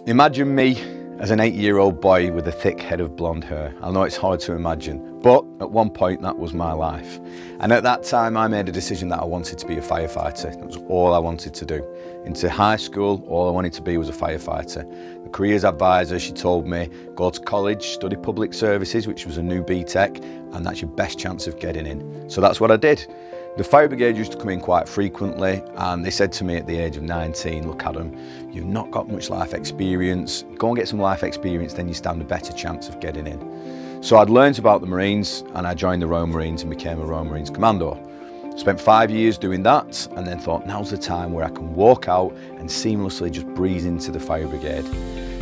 Imagine me as an 8-year-old boy with a thick head of blonde hair. I know it's hard to imagine, but at one point that was my life. And at that time I made a decision that I wanted to be a firefighter. That was all I wanted to do. Into high school, all I wanted to be was a firefighter. The careers advisor, she told me, go to college, study public services, which was a new BTEC, and that's your best chance of getting in. So that's what I did. The fire brigade used to come in quite frequently, and they said to me at the age of 19, look Adam, you've not got much life experience, go and get some life experience, then you stand a better chance of getting in. So I'd learned about the Marines, and I joined the Royal Marines and became a Royal Marines Commando. Spent 5 years doing that, and then thought now's the time where I can walk out and seamlessly just breeze into the fire brigade.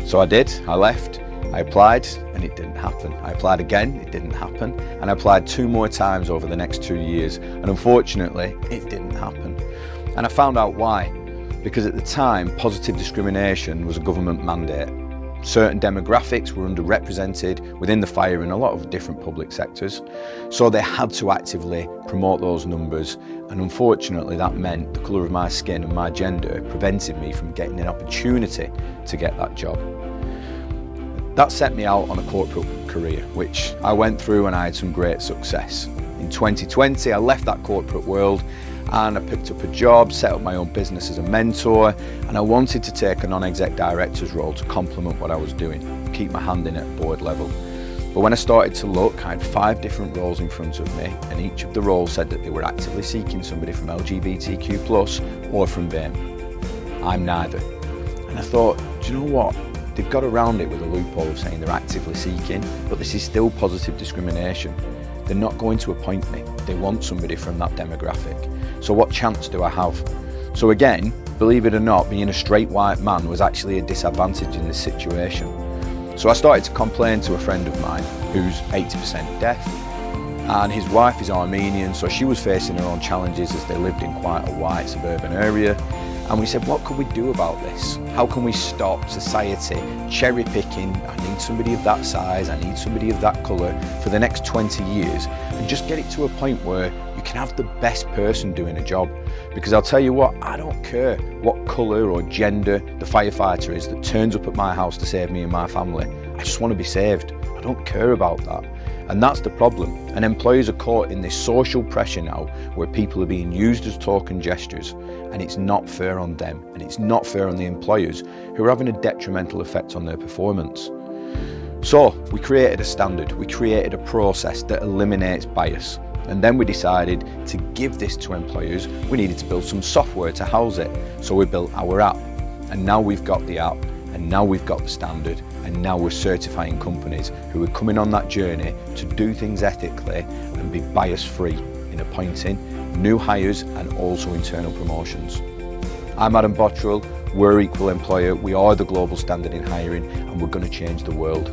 So I did, I left. I applied and it didn't happen. I applied again, it didn't happen. And I applied 2 more times over the next 2 years. And unfortunately, it didn't happen. And I found out why. Because at the time, positive discrimination was a government mandate. Certain demographics were underrepresented within the fire in a lot of different public sectors. So they had to actively promote those numbers. And unfortunately, that meant the colour of my skin and my gender prevented me from getting an opportunity to get that job. That set me out on a corporate career, which I went through and I had some great success. In 2020, I left that corporate world and I picked up a job, set up my own business as a mentor, and I wanted to take a non-exec director's role to complement what I was doing, keep my hand in at board level. But when I started to look, I had 5 different roles in front of me, and each of the roles said that they were actively seeking somebody from LGBTQ+ or from BAME. I'm neither. And I thought, do you know what? They've got around it with a loophole of saying they're actively seeking, but this is still positive discrimination. They're not going to appoint me. They want somebody from that demographic. So what chance do I have? So again, believe it or not, being a straight white man was actually a disadvantage in this situation. So I started to complain to a friend of mine who's 80% deaf, and his wife is Armenian, so she was facing her own challenges as they lived in quite a white suburban area. And we said, what can we do about this? How can we stop society cherry picking, I need somebody of that size, I need somebody of that colour for the next 20 years, and just get it to a point where you can have the best person doing a job. Because I'll tell you what, I don't care what colour or gender the firefighter is that turns up at my house to save me and my family. I just want to be saved. I don't care about that. And that's the problem. And employers are caught in this social pressure now where people are being used as token gestures, and it's not fair on them, and it's not fair on the employers who are having a detrimental effect on their performance. So we created a standard, we created a process that eliminates bias. And then we decided to give this to employers, we needed to build some software to house it. So we built our app, and now we've got the app, and now we've got the standard, and now we're certifying companies who are coming on that journey to do things ethically and be bias-free in appointing new hires and also internal promotions. I'm Adam Bottrell, we're Equal Employer, we are the global standard in hiring, and we're going to change the world.